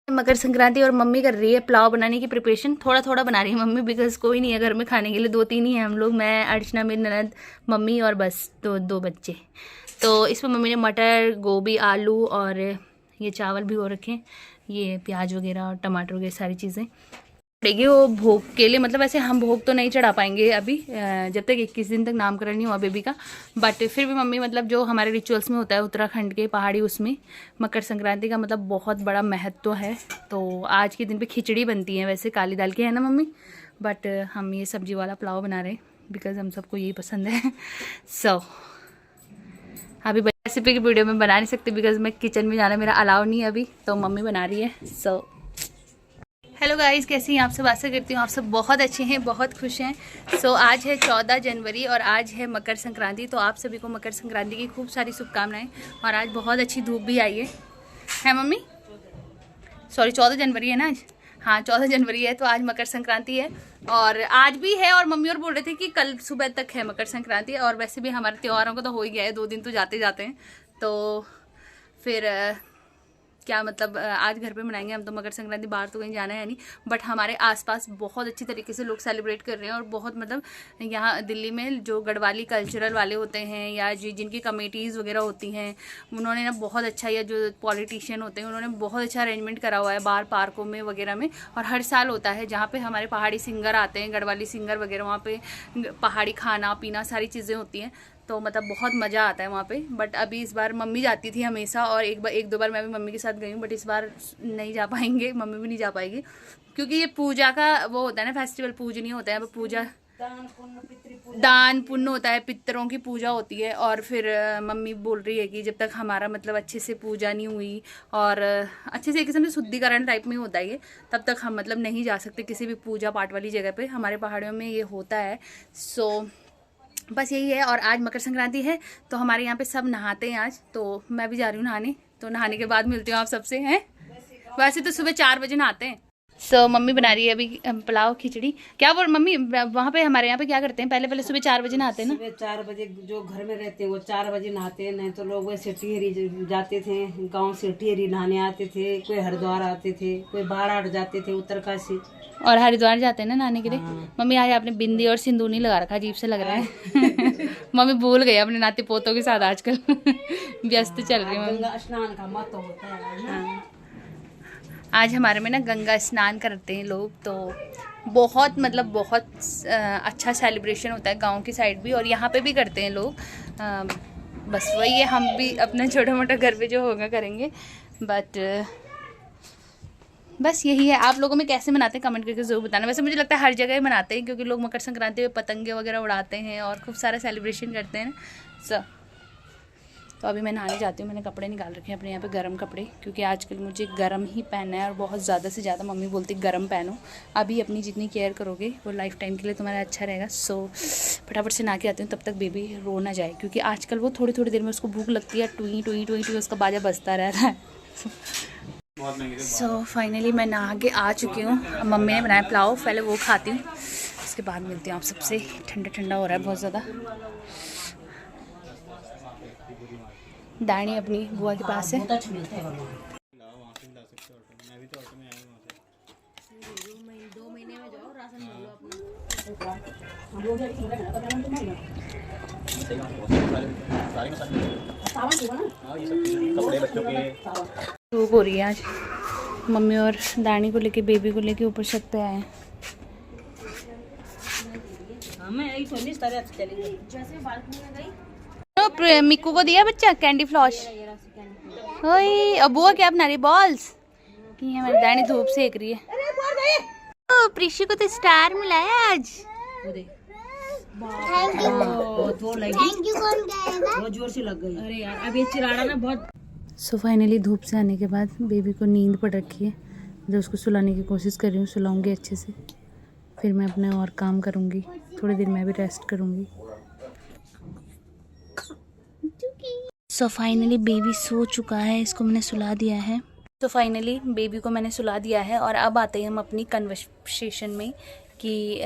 मकर संक्रांति और मम्मी कर रही है पुलाव बनाने की प्रिपरेशन। थोड़ा थोड़ा बना रही है मम्मी, बिकॉज कोई नहीं है घर में खाने के लिए, 2-3 ही हैं हम लोग, मैं, अर्चना, मेरी ननद, मम्मी और बस दो बच्चे। तो इसमें मम्मी ने मटर, गोभी, आलू और ये चावल भी हो रखे हैं, ये प्याज वगैरह और टमाटर वगैरह सारी चीज़ें पड़ेगी वो भोग के लिए। मतलब ऐसे हम भोग तो नहीं चढ़ा पाएंगे अभी, जब तक 21 दिन तक नामकरण नहीं हुआ बेबी का, बट फिर भी मम्मी मतलब जो हमारे रिचुअल्स में होता है उत्तराखंड के पहाड़ी, उसमें मकर संक्रांति का मतलब बहुत बड़ा महत्व है। तो आज के दिन पे खिचड़ी बनती है, वैसे काली दाल की है ना मम्मी, बट हम ये सब्जी वाला पुलाव बना रहे हैं बिकॉज हम सबको यही पसंद है। सो अभी रेसिपी की वीडियो में बना नहीं सकती बिकॉज मैं किचन में जाना मेरा अलाउ नहीं है अभी, तो मम्मी बना रही है। सो हेलो गाइस, कैसी हैं आप सब? आशा करती हूँ आप सब बहुत अच्छे हैं, बहुत खुश हैं। सो आज है 14 जनवरी और आज है मकर संक्रांति, तो आप सभी को मकर संक्रांति की खूब सारी शुभकामनाएं। और आज बहुत अच्छी धूप भी आई है मम्मी? सॉरी 14 जनवरी है ना आज? हाँ 14 जनवरी है, तो आज मकर संक्रांति है और आज भी है। और मम्मी और बोल रहे थे कि कल सुबह तक है मकर संक्रांति, और वैसे भी हमारे त्योहारों को तो हो ही गया है, 2 दिन तो जाते जाते हैं। तो फिर क्या मतलब आज घर पे मनाएंगे हम तो मकर संक्रांति, बाहर तो कहीं जाना है नहीं, बट हमारे आसपास बहुत अच्छी तरीके से लोग सेलिब्रेट कर रहे हैं। और बहुत मतलब यहाँ दिल्ली में जो गढ़वाली कल्चरल वाले होते हैं या जिनकी कमेटीज़ वगैरह होती हैं, उन्होंने ना बहुत अच्छा, या जो पॉलिटिशियन होते हैं उन्होंने बहुत अच्छा अरेंजमेंट करा हुआ है बाहर पार्कों में वगैरह में। और हर साल होता है जहाँ पे हमारे पहाड़ी सिंगर आते हैं, गढ़वाली सिंगर वगैरह, वहाँ पे पहाड़ी खाना पीना सारी चीज़ें होती हैं, तो मतलब बहुत मज़ा आता है वहाँ पे। बट अभी इस बार मम्मी जाती थी हमेशा, और एक दो बार मैं भी मम्मी के साथ गई हूँ, बट इस बार नहीं जा पाएंगे, मम्मी भी नहीं जा पाएगी, क्योंकि ये पूजा का वो होता है ना, फेस्टिवल पूजनीय होता है, पूजा दान पुण्य होता है, पितरों की पूजा होती है। और फिर मम्मी बोल रही है कि जब तक हमारा मतलब अच्छे से पूजा नहीं हुई और अच्छे से एक किस्म से शुद्धिकरण टाइप में होता है ये, तब तक हम मतलब नहीं जा सकते किसी भी पूजा पाठ वाली जगह पे। हमारे पहाड़ियों में ये होता है। सो बस यही है। और आज मकर संक्रांति है तो हमारे यहाँ पे सब नहाते हैं आज, तो मैं भी जा रही हूँ नहाने, तो नहाने के बाद मिलती हूँ आप सबसे। हैं वैसे तो सुबह 4 बजे नहाते हैं। सो मम्मी बना रही है अभी पुलाव खिचड़ी। क्या बोल मम्मी, वहाँ पे हमारे यहाँ पे क्या करते हैं, पहले सुबह 4 बजे नहाते हैं ना? सुबह 4 बजे जो घर में रहते हैं वो 4 बजे नहाते हैं, नहीं तो लोग वैसे टिहरी जाते थे, गांव से टिहरी नहाने आते थे, कोई हरिद्वार आते थे, कोई बारात जाते थे, उत्तरकाशी और हरिद्वार जाते हैं ना नहाने के लिए। हाँ। मम्मी आज आपने बिंदी और सिंदूर नहीं लगा रखा, अजीब से लग रहा है। मम्मी भूल गई अपने नाते पोतों के साथ आजकल व्यस्त चल रही है। गंगा स्नान का महत्व होता है। हाँ। आज हमारे में ना गंगा स्नान करते हैं लोग, तो बहुत मतलब बहुत अच्छा सेलिब्रेशन होता है गांव की साइड भी, और यहाँ पे भी करते हैं लोग। बस वही है, हम भी अपना छोटा मोटा घर पे जो होगा करेंगे, बट बस यही है। आप लोगों में कैसे मनाते हैं कमेंट करके ज़रूर बताना। वैसे मुझे लगता है हर जगह ही मनाते हैं, क्योंकि लोग मकर संक्रांति में पतंगे वगैरह उड़ाते हैं और खूब सारा सेलिब्रेशन करते हैं सब। तो अभी मैं नहाने जाती हूँ, मैंने कपड़े निकाल रखे हैं अपने यहाँ पे, गर्म कपड़े, क्योंकि आजकल मुझे गर्म ही पहनना है और बहुत ज़्यादा से ज़्यादा। मम्मी बोलती गर्म पहनो, अभी अपनी जितनी केयर करोगे वो लाइफ टाइम के लिए तुम्हारा अच्छा रहेगा। सो फटाफट से नहा के आती हूँ, तब तक बेबी रो ना जाए, क्योंकि आजकल वो थोड़ी थोड़ी देर में उसको भूख लगती है, टुई टुई टुई टुई उसका बाजा बजता रहता है। सो फाइनली मैं नहा के आ चुकी हूँ। मम्मी ने बनाया पुलाव, पहले वो खाती हूँ, उसके बाद मिलती हूँ आप सबसे। ठंडा ठंडा हो रहा है बहुत ज़्यादा। दानी अपनी बुआ के पास है। धूप हो रही है आज। मम्मी और दानी को लेके, बेबी को लेके ऊपर छत पे आए हैं। मिक्कू को दिया बच्चा कैंडी फ्लॉश। ओए अब बुआ क्या बना रही है? बॉल्स की है। हमारी दानी धूप सेक रही है। ओ प्रीशी को तो स्टार मिला है आज। थैंक यू बहुत जोर से लग गई। अरे यार अब ये चिराड़ा ना बहुत। सो फाइनली धूप से आने के बाद बेबी को नींद पड़ रखी है, जो उसको सुलाने की कोशिश कर रही हूँ। सुलाऊंगी अच्छे से, फिर मैं अपने और काम करूँगी, थोड़ी देर मैं भी रेस्ट करूँगी। सो फाइनली बेबी सो चुका है, इसको मैंने सुला दिया है। तो फाइनली बेबी को मैंने सुला दिया है और अब आते हैं हम अपनी कन्वर्सेशन में कि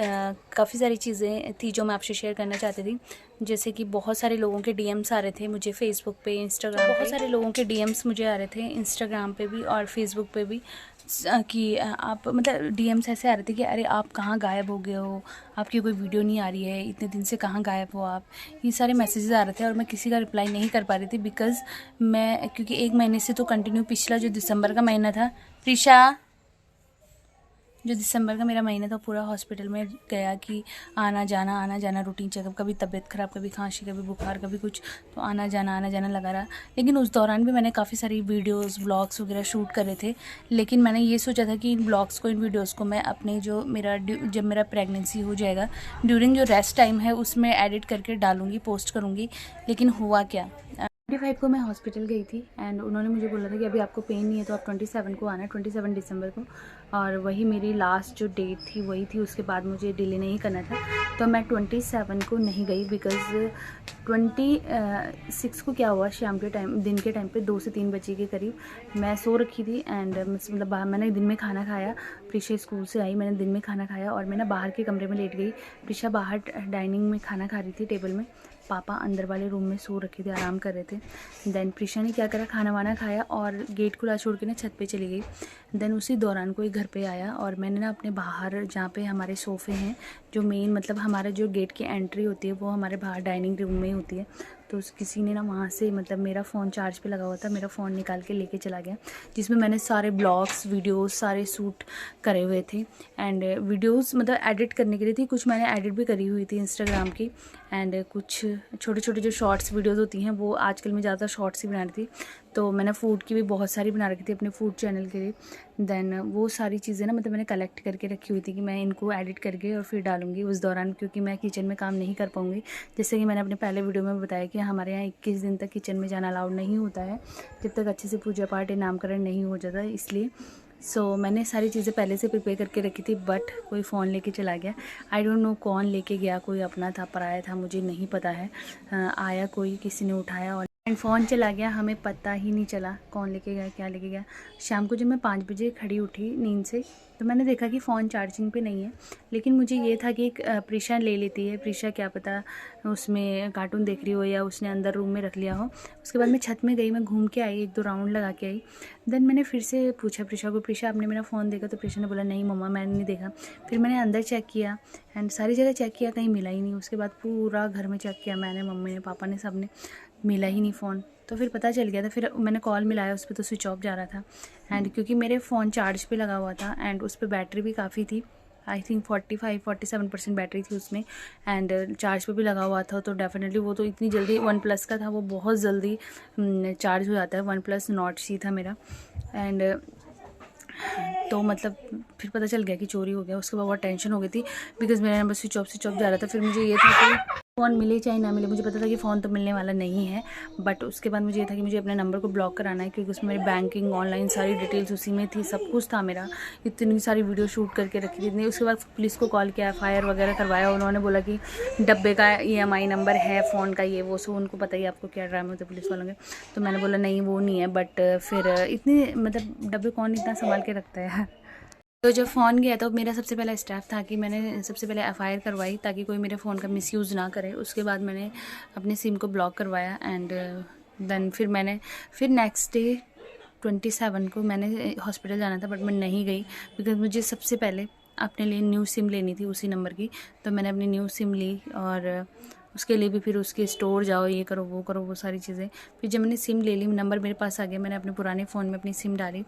काफ़ी सारी चीज़ें थी जो मैं आपसे शेयर करना चाहती थी। जैसे कि बहुत सारे लोगों के डीएम्स आ रहे थे मुझे फेसबुक पे, इंस्टाग्राम पे, बहुत सारे लोगों के डीएम्स मुझे आ रहे थे इंस्टाग्राम पे भी और फेसबुक पे भी कि आप मतलब डीएम्स ऐसे आ रहे थे कि अरे आप कहाँ गायब हो गए हो, आपकी कोई वीडियो नहीं आ रही है, इतने दिन से कहाँ गायब हो आप। ये सारे मैसेजेस आ रहे थे और मैं किसी का रिप्लाई नहीं कर पा रही थी बिकॉज़ मैं क्योंकि 1 महीने से तो कंटिन्यू पिछला जो दिसंबर का महीना था, प्रीशा, जो दिसंबर का मेरा महीना था पूरा हॉस्पिटल में गया कि आना जाना रूटीन चेकअप, कभी तबीयत ख़राब, कभी खांसी, कभी बुखार, कभी कुछ, तो आना जाना लगा रहा। लेकिन उस दौरान भी मैंने काफ़ी सारी वीडियोस व्लॉग्स वगैरह शूट करे थे। लेकिन मैंने ये सोचा था कि इन व्लॉग्स को, इन वीडियोज़ को मैं अपने जो जब मेरा प्रेगनेंसी हो जाएगा ड्यूरिंग जो रेस्ट टाइम है उसमें एडिट करके डालूँगी, पोस्ट करूँगी। लेकिन हुआ क्या, 25 को मैं हॉस्पिटल गई थी एंड उन्होंने मुझे बोला था कि अभी आपको पेन नहीं है तो आप 27 को आना है, 27 दिसंबर को, और वही मेरी लास्ट जो डेट थी वही थी, उसके बाद मुझे डिले नहीं करना था। तो मैं 27 को नहीं गई बिकॉज़ 26 को क्या हुआ, शाम के टाइम, दिन के टाइम पे 2 से 3 बजे के करीब मैं सो रखी थी एंड मतलब मैंने दिन में खाना खाया, प्रीशा स्कूल से आई, मैंने दिन में खाना खाया और मैं ना बाहर के कमरे में लेट गई। प्रीशा बाहर डाइनिंग में खाना खा रही थी टेबल में, पापा अंदर वाले रूम में सो रखे थे, आराम कर रहे थे। देन प्रीशा ने क्या करा, खाना वाना खाया और गेट खुला छोड़ के ना छत पे चली गई। देन उसी दौरान कोई घर पे आया और मैंने ना अपने बाहर, जहाँ पे हमारे सोफ़े हैं, जो मेन मतलब हमारा जो गेट की एंट्री होती है वो हमारे बाहर डाइनिंग रूम में ही होती है, तो किसी ने ना वहाँ से मतलब मेरा फ़ोन चार्ज पे लगा हुआ था, मेरा फ़ोन निकाल के लेके चला गया, जिसमें मैंने सारे ब्लॉग्स, वीडियोस सारे शूट करे हुए थे एंड वीडियोस मतलब एडिट करने के लिए थी, कुछ मैंने एडिट भी करी हुई थी इंस्टाग्राम की एंड कुछ छोटे छोटे जो शॉर्ट्स वीडियोस होती हैं वो आजकल मैं ज़्यादा शॉर्ट्स ही बना रही थी, तो मैंने फ़ूड की भी बहुत सारी बना रखी थी अपने फूड चैनल के लिए। देन वो सारी चीज़ें ना मतलब मैंने कलेक्ट करके रखी हुई थी कि मैं इनको एडिट करके और फिर डालूंगी उस दौरान, क्योंकि मैं किचन में काम नहीं कर पाऊँगी। जैसे कि मैंने अपने पहले वीडियो में बताया कि हमारे यहाँ 21 दिन तक किचन में जाना अलाउड नहीं होता है जब तक अच्छे से पूजा पाठ या नामकरण नहीं हो जाता, इसलिए मैंने सारी चीज़ें पहले से प्रिपेयर करके रखी थी। बट कोई फ़ोन लेके चला गया, आई डोंट नो कौन लेके गया, कोई अपना था पराया था मुझे नहीं पता है। आया कोई, किसी ने उठाया और फ़ोन चला गया, हमें पता ही नहीं चला कौन लेके गया, क्या लेके गया। शाम को जब मैं 5 बजे खड़ी उठी नींद से तो मैंने देखा कि फ़ोन चार्जिंग पे नहीं है, लेकिन मुझे ये था कि प्रीशा ले लेती है, प्रीशा क्या पता उसमें कार्टून देख रही हो या उसने अंदर रूम में रख लिया हो। उसके बाद मैं छत में गई, मैं घूम के आई, 1-2 राउंड लगा के आई। देन मैंने फिर से पूछा प्रीशा को, प्रीशा आपने मेरा फ़ोन देखा? तो प्रीशा ने बोला नहीं मम्मा मैंने नहीं देखा। फिर मैंने अंदर चेक किया एंड सारी जगह चेक किया, कहीं मिला ही नहीं। उसके बाद पूरा घर में चेक किया मैंने, मम्मी ने, पापा ने, सब ने, मिला ही नहीं फ़ोन। तो फिर पता चल गया था, फिर मैंने कॉल मिलाया, उस पर तो स्विच ऑफ जा रहा था एंड क्योंकि मेरे फ़ोन चार्ज पे लगा हुआ था एंड उस पर बैटरी भी काफ़ी थी, आई थिंक 45-47% बैटरी थी उसमें एंड चार्ज पे भी लगा हुआ था, तो डेफिनेटली वो तो इतनी जल्दी, वन प्लस का था वो, बहुत जल्दी चार्ज हो जाता है। वन प्लस नॉट सी था मेरा एंड तो मतलब फिर पता चल गया कि चोरी हो गया। उसके बाद बहुत टेंशन हो गई थी बिकॉज़ मेरा नंबर स्विच ऑफ जा रहा था। फिर मुझे ये था कि फ़ोन मिले चाहे ना मिले, मुझे पता था कि फ़ोन तो मिलने वाला नहीं है, बट उसके बाद मुझे ये था कि मुझे अपने नंबर को ब्लॉक कराना है क्योंकि उसमें मेरी बैंकिंग, ऑनलाइन सारी डिटेल्स उसी में थी, सब कुछ था मेरा, इतनी सारी वीडियो शूट करके रखी थी इतनी। उसके बाद पुलिस को कॉल किया, FIR वगैरह करवाया, उन्होंने बोला कि डब्बे का EMI नंबर है फ़ोन का, ये वो, सो उनको पता ही आपको क्या ड्रामे होते पुलिस वालों के। तो मैंने बोला नहीं वो नहीं है, बट फिर इतनी मतलब डब्बे कौन इतना संभाल के रखता है यार। तो जब फ़ोन गया तो मेरा सबसे पहला स्टेप था कि मैंने सबसे पहले FIR करवाई ताकि कोई मेरे फ़ोन का मिसयूज़ ना करे। उसके बाद मैंने अपने सिम को ब्लॉक करवाया एंड देन फिर नेक्स्ट डे 27 को मैंने हॉस्पिटल जाना था, बट मैं नहीं गई बिकॉज़ मुझे सबसे पहले अपने लिए न्यू सिम लेनी थी उसी नंबर की। तो मैंने अपनी न्यू सिम ली और उसके लिए भी फिर उसके स्टोर जाओ, ये करो, वो सारी चीज़ें। फिर जब मैंने सिम ले ली, नंबर मेरे पास आ गया, मैंने अपने पुराने फ़ोन में अपनी सिम डाली,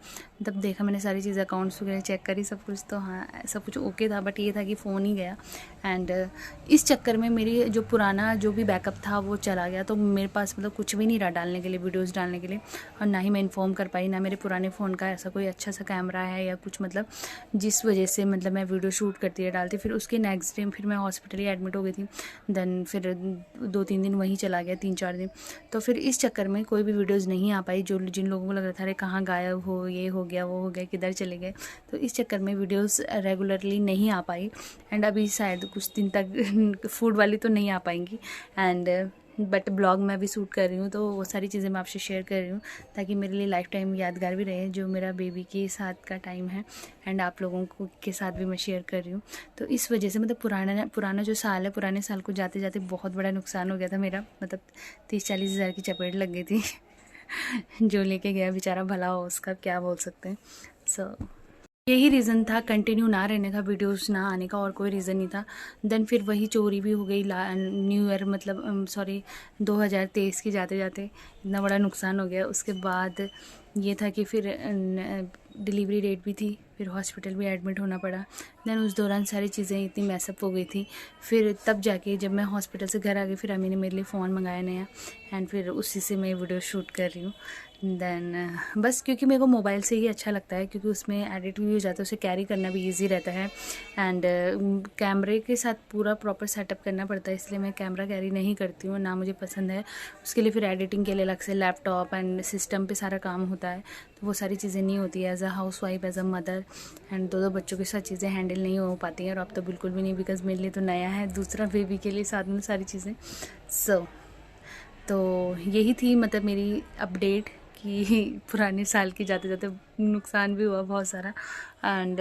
तब देखा मैंने सारी चीज़ें, अकाउंट्स वगैरह चेक करी, सब कुछ, तो हाँ सब कुछ ओके था, बट ये था कि फ़ोन ही गया एंड इस चक्कर में मेरी जो पुराना जो भी बैकअप था वो चला गया। तो मेरे पास मतलब कुछ भी नहीं रहा डालने के लिए, वीडियोज़ डालने के लिए, और ना ही मैं इन्फॉर्म कर पाई, ना मेरे पुराने फ़ोन का ऐसा कोई अच्छा सा कैमरा है या कुछ, मतलब जिस वजह से मतलब मैं वीडियो शूट करती है डालती। फिर उसके नेक्स्ट डे फिर मैं हॉस्पिटल ही एडमिट हो गई थी। देन फिर 2-3 दिन वहीं चला गया, 3-4 दिन। तो फिर इस चक्कर में कोई भी वीडियोज़ नहीं आ पाई, जो जिन लोगों को लग रहा था अरे कहाँ गायब हो, ये हो गया, वो हो गया, किधर चले गए, तो इस चक्कर में वीडियोज़ रेगुलरली नहीं आ पाई एंड अभी शायद कुछ दिन तक फूड वाली तो नहीं आ पाएंगी एंड बट ब्लॉग मैं भी शूट कर रही हूँ, तो वो सारी चीज़ें मैं आपसे शेयर कर रही हूँ ताकि मेरे लिए लाइफ टाइम यादगार भी रहे जो मेरा बेबी के साथ का टाइम है, एंड आप लोगों को के साथ भी मैं शेयर कर रही हूँ। तो इस वजह से मतलब पुराना जो साल है, पुराने साल को जाते जाते बहुत बड़ा नुकसान हो गया था मेरा, मतलब 30-40 हज़ार की चपेट लग गई थी जो लेके गया बेचारा, भला हो उसका, क्या बोल सकते हैं। सो यही रीज़न था कंटिन्यू ना रहने का, वीडियोस ना आने का, और कोई रीज़न नहीं था। देन फिर वही चोरी भी हो गई न्यू ईयर, मतलब सॉरी 2023 की जाते जाते इतना बड़ा नुकसान हो गया। उसके बाद ये था कि फिर डिलीवरी डेट भी थी, फिर हॉस्पिटल भी एडमिट होना पड़ा। देन उस दौरान सारी चीज़ें इतनी मैसअप हो गई थी, फिर तब जाके जब मैं हॉस्पिटल से घर आ गई, फिर अम्मी ने मेरे लिए फ़ोन मंगाया नया, एंड फिर उसी से मैं वीडियो शूट कर रही हूँ। देन बस क्योंकि मेरे को मोबाइल से ही अच्छा लगता है, क्योंकि उसमें एडिट भी हो जाता है, उसे कैरी करना भी इजी रहता है, एंड कैमरे के साथ पूरा प्रॉपर सेटअप करना पड़ता है, इसलिए मैं कैमरा कैरी नहीं करती हूँ, ना मुझे पसंद है। उसके लिए फिर एडिटिंग के लिए अलग से लैपटॉप एंड सिस्टम पे सारा काम होता है, तो वो सारी चीज़ें नहीं होती है। As a housewife, as a mother, and दो बच्चों के साथ चीज़ें हैंडल नहीं हो पाती हैं, और अब तो बिल्कुल भी नहीं, बिकॉज मेरे लिए तो नया है, दूसरा बेबी के लिए साथ में सारी चीज़ें। तो यही थी मतलब मेरी अपडेट कि पुराने साल के जाते जाते नुकसान भी हुआ बहुत सारा, एंड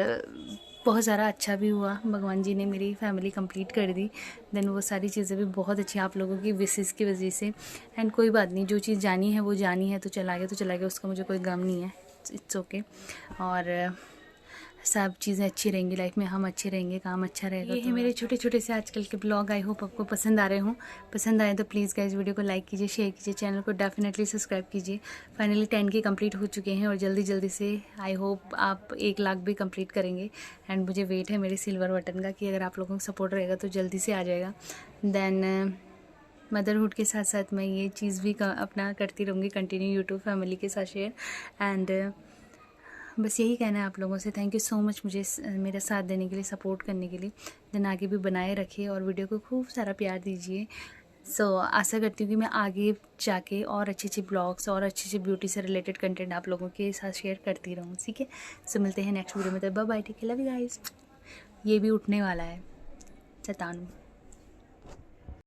बहुत सारा अच्छा भी हुआ। भगवान जी ने मेरी फैमिली कंप्लीट कर दी। देन वो सारी चीज़ें भी बहुत अच्छी आप लोगों की विशेस की वजह से, एंड कोई बात नहीं, जो चीज़ जानी है वो जानी है, तो चला गया तो चला गया, उसका मुझे कोई गम नहीं है, इट्स ओके। और सब चीज़ें अच्छी रहेंगी लाइफ में, हम अच्छे रहेंगे, काम अच्छा रहेगा। ये है मेरे छोटे छोटे से आजकल के ब्लॉग, आई होप आपको पसंद आ रहे हों। पसंद आए तो प्लीज़ गाइस वीडियो को लाइक कीजिए, शेयर कीजिए, चैनल को डेफिनेटली सब्सक्राइब कीजिए। फाइनली 10 के कंप्लीट हो चुके हैं, और जल्दी जल्दी से आई होप आप 1 लाख भी कंप्लीट करेंगे, एंड मुझे वेट है मेरे सिल्वर बटन का कि अगर आप लोगों का सपोर्ट रहेगा तो जल्दी से आ जाएगा। देन मदरहुड के साथ साथ मैं ये चीज़ भी अपना करती रहूँगी कंटिन्यू, यूट्यूब फैमिली के साथ शेयर, एंड बस यही कहना है आप लोगों से। थैंक यू सो मच मुझे मेरा साथ देने के लिए, सपोर्ट करने के लिए। दिन आगे भी बनाए रखिए और वीडियो को खूब सारा प्यार दीजिए। आशा करती हूँ कि मैं आगे जाके और अच्छे अच्छे ब्लॉग्स और अच्छे अच्छे ब्यूटी से रिलेटेड कंटेंट आप लोगों के साथ शेयर करती रहूँ, ठीक है। मिलते हैं नेक्स्ट वीडियो में, तो bye bye, take care, love you guys. ये भी उठने वाला है, चतानू।